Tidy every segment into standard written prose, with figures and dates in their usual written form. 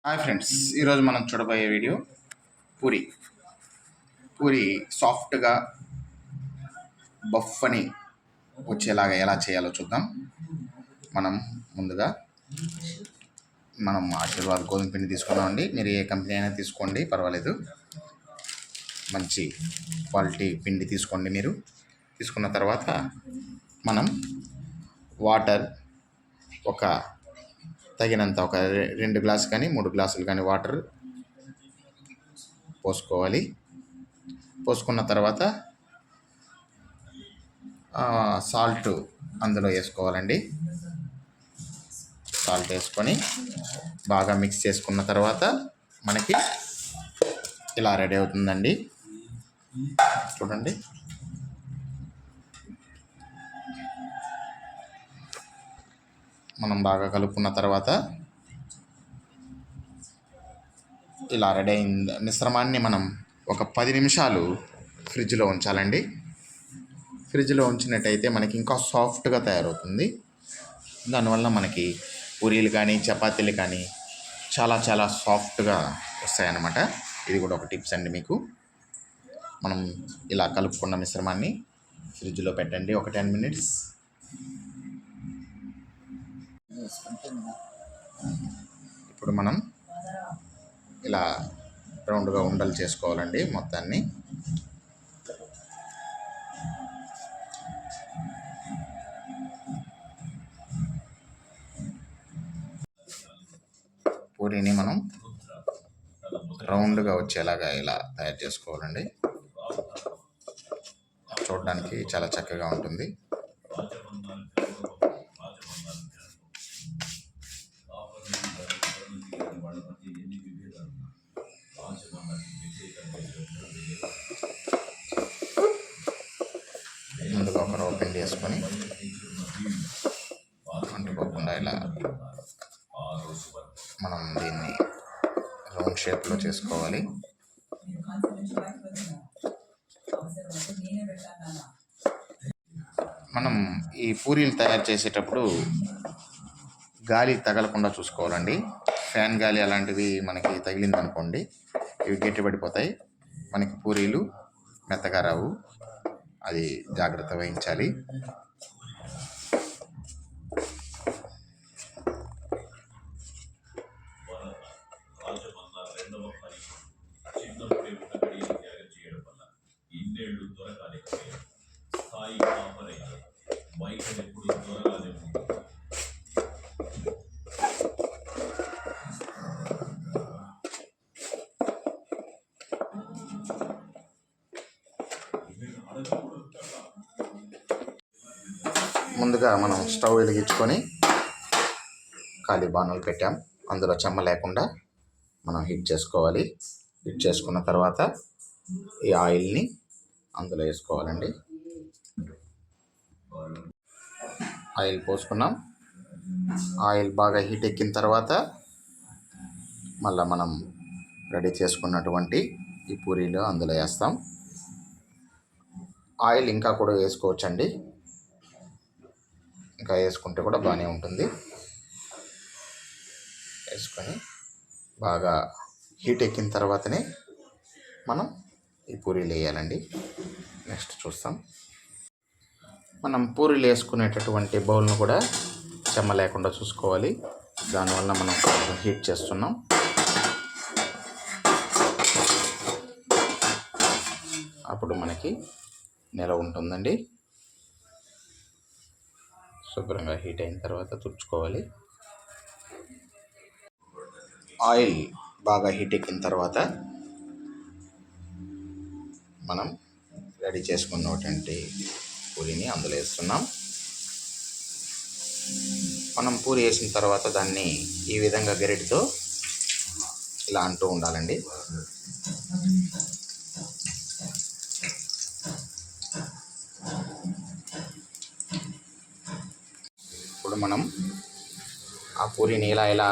Hi friends, ఈరోజు మనం చూడబోయే వీడియో పూరి పూరి సాఫ్ట్గా బఫ్ అని వచ్చేలాగా ఎలా చేయాలో చూద్దాం. ముందుగా మనం ఆశీర్వాద్ గోధుమ పిండి తీసుకున్నామండి. మీరు ఏ కంపెనీ అయినా తీసుకోండి, పర్వాలేదు. మంచి క్వాలిటీ పిండి తీసుకోండి. మీరు తీసుకున్న తర్వాత మనం వాటర్ తగినంత ఒక 2 గ్లాసులు కానీ 3 గ్లాసులు కానీ వాటర్ పోసుకోవాలి. పోసుకున్న తర్వాత సాల్ట్ అందులో వేసుకోవాలండి. సాల్ట్ వేసుకొని బాగా మిక్స్ చేసుకున్న తర్వాత మనకి ఇలా రెడీ అవుతుందండి. చూడండి, మనం బాగా కలుపుకున్న తర్వాత ఇలా రెడీ అయిన మిశ్రమాన్ని మనం ఒక 10 నిమిషాలు ఫ్రిడ్జ్లో ఉంచాలండి. ఫ్రిడ్జ్లో ఉంచినట్టయితే మనకి ఇంకా సాఫ్ట్గా తయారవుతుంది. దానివల్ల మనకి పూరీలు కానీ చపాతీలు కానీ చాలా చాలా సాఫ్ట్గా వస్తాయన్నమాట. ఇది కూడా ఒక టిప్స్ అండి మీకు. మనం ఇలా కలుపుకున్న మిశ్రమాన్ని ఫ్రిడ్జ్లో పెట్టండి ఒక 10 మినిట్స్. ఇప్పుడు మనం ఇలా రౌండ్గా ఉండలు చేసుకోవాలండి మొత్తాన్ని. పూరీని మనం రౌండ్గా వచ్చేలాగా ఇలా తయారు చేసుకోవాలండి. చూడడానికి చాలా చక్కగా ఉంటుంది. ముందుగా ఒక రవ్వ పిండి వేసుకొని అంటుకోకుండా ఇలా మనం దీన్ని రౌండ్ షేప్లో చేసుకోవాలి. మనం ఈ పూరీలు తయారు చేసేటప్పుడు గాలి తగలకుండా చూసుకోవాలండి. ఫ్యాన్ గాలి అలాంటివి మనకి తగిలిందనుకోండి, ఇవి గట్టిపడిపోతాయి, మనకి పూరీలు మెత్తగా రావు. అది జాగ్రత్త వహించాలి. ముందుగా మనం స్టవ్ వెలిగించుకొని ఖాళీ బాణలు పెట్టాం. అందులో చెమ్మ లేకుండా మనం హీట్ చేసుకోవాలి. హీట్ చేసుకున్న తర్వాత ఈ ఆయిల్ని అందులో వేసుకోవాలండి. ఆయిల్ పోసుకున్నాం. ఆయిల్ బాగా హీట్ ఎక్కిన తర్వాత మళ్ళీ మనం రెడీ చేసుకున్నటువంటి ఈ పూరీలు అందులో వేస్తాం. ఆయిల్ ఇంకా కూడా వేసుకోవచ్చండి, ఇంకా వేసుకుంటే కూడా బాగానే ఉంటుంది. వేసుకొని బాగా హీట్ ఎక్కిన తర్వాతనే మనం ఈ పూరీలు వేయాలండి. నెక్స్ట్ చూస్తాం. మనం పూరీలు వేసుకునేటటువంటి బౌల్ను కూడా చెమ్మ లేకుండా చూసుకోవాలి. దానివల్ల మనం కొంచెం హీట్ చేస్తున్నాం. అప్పుడు మనకి నిలవ ఉంటుందండి. శుభ్రంగా హీట్ అయిన తర్వాత తుడుచుకోవాలి. ఆయిల్ బాగా హీట్ ఎక్కిన తర్వాత మనం రెడీ చేసుకున్నటువంటి పూరీని అందులో వేస్తున్నాం. మనం పూరి వేసిన తర్వాత దాన్ని ఈ విధంగా గరిటెతో ఇలా అంటూ ఉండాలండి. ఇప్పుడు మనం ఆ పూరీని ఇలా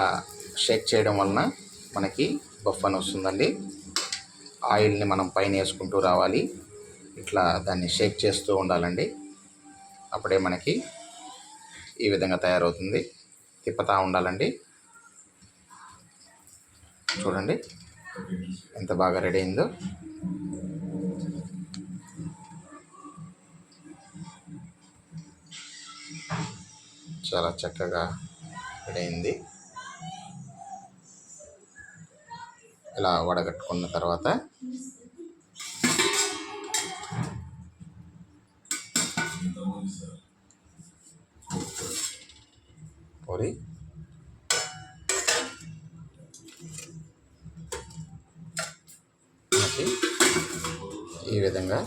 షేక్ చేయడం వలన మనకి బఫ్ అని వస్తుందండి. ఆయిల్ని మనం పైన వేసుకుంటూ రావాలి. ఇట్లా దాన్ని షేక్ చేస్తూ ఉండాలండి. అప్పుడే మనకి ఈ విధంగా తయారవుతుంది. తిప్పుతూ ఉండాలండి. చూడండి ఎంత బాగా రెడీ అయిందో. చాలా చక్కగా రెడీ అయింది. ఇలా వడగట్టుకున్న తర్వాత పూరి ఈ విధంగా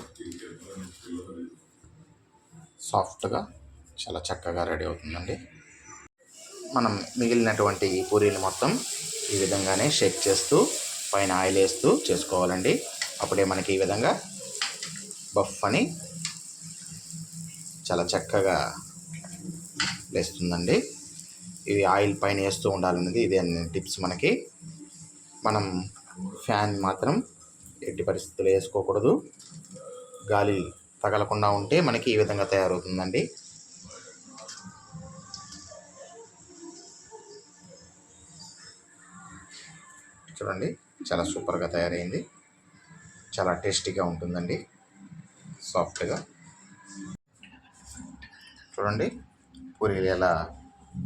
సాఫ్ట్గా చాలా చక్కగా రెడీ అవుతుందండి. మనం మిగిలినటువంటి ఈ పూరీలు మొత్తం ఈ విధంగానే షేక్ చేస్తూ పైన ఆయిల్ వేస్తూ చేసుకోవాలండి. అప్పుడే మనకి ఈ విధంగా బఫ్ అని చాలా చక్కగా లేస్తుందండి. ఇవి ఆయిల్ పైన వేస్తూ ఉండాలన్నది ఇదే టిప్స్ మనకి. మనం ఫ్యాన్ మాత్రం ఎట్టి పరిస్థితుల్లో వేసుకోకూడదు. గాలి తగలకుండా ఉంటే మనకి ఈ విధంగా తయారవుతుందండి. చూడండి చాలా సూపర్గా తయారైంది. చాలా టేస్టీగా ఉంటుందండి, సాఫ్ట్గా. చూడండి పూరీలు ఎలా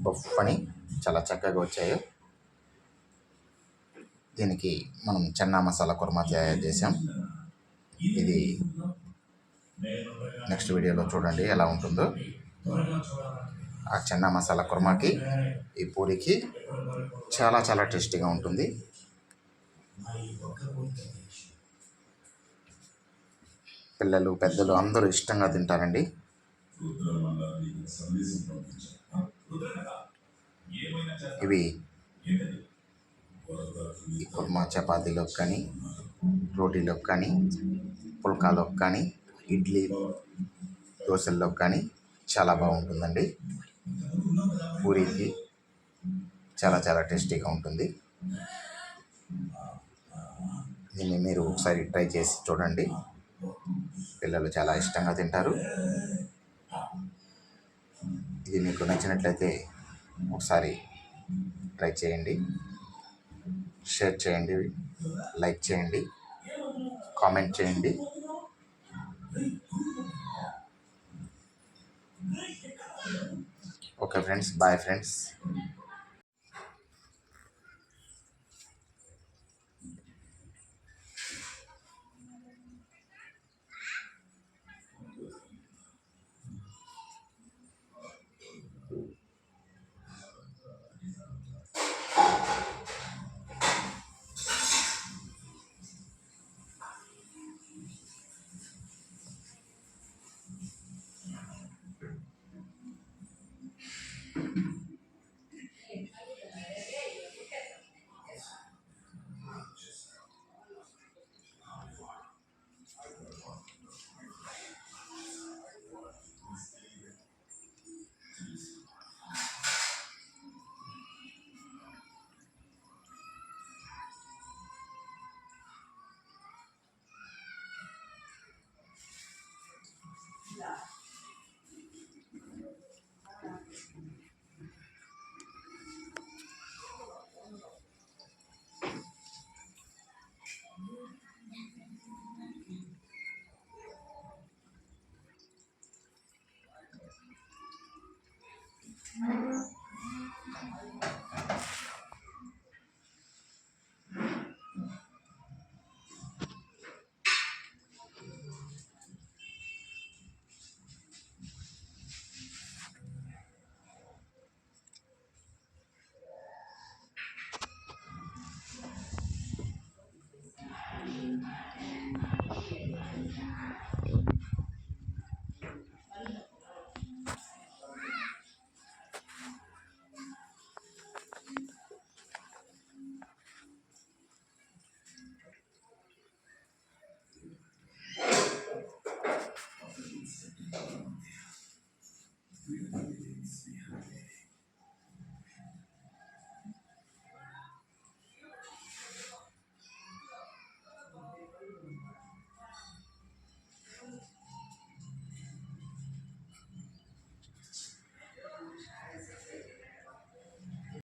బఫ్ అని చాలా చక్కగా వచ్చాయో. దీనికి మనం చెన్నా మసాలా కుర్మా తయారు చేసాం. ఇది నెక్స్ట్ వీడియోలో చూడండి ఎలా ఉంటుందో. ఆ చెన్నా మసాలా కుర్మాకి ఈ పూరికి చాలా చాలా టేస్టీగా ఉంటుంది. పిల్లలు పెద్దలు అందరూ ఇష్టంగా తింటారండి. ఇవి ఈ కుర్మా చపాతీలోకి కానీ, రోటీలోకి కానీ, పుల్కాలోకి కానీ, ఇడ్లీ దోశల్లోకి కానీ చాలా బాగుంటుందండి. పూరీకి చాలా చాలా టేస్టీగా ఉంటుంది. దీన్ని మీరు ఒకసారి ట్రై చేసి చూడండి. పిల్లలు చాలా ఇష్టంగా తింటారు. ఇది మీకు నచ్చినట్లయితే ఒకసారి ట్రై చేయండి, షేర్ చేయండి, లైక్ చేయండి, కామెంట్ చేయండి. Okay friends, bye friends.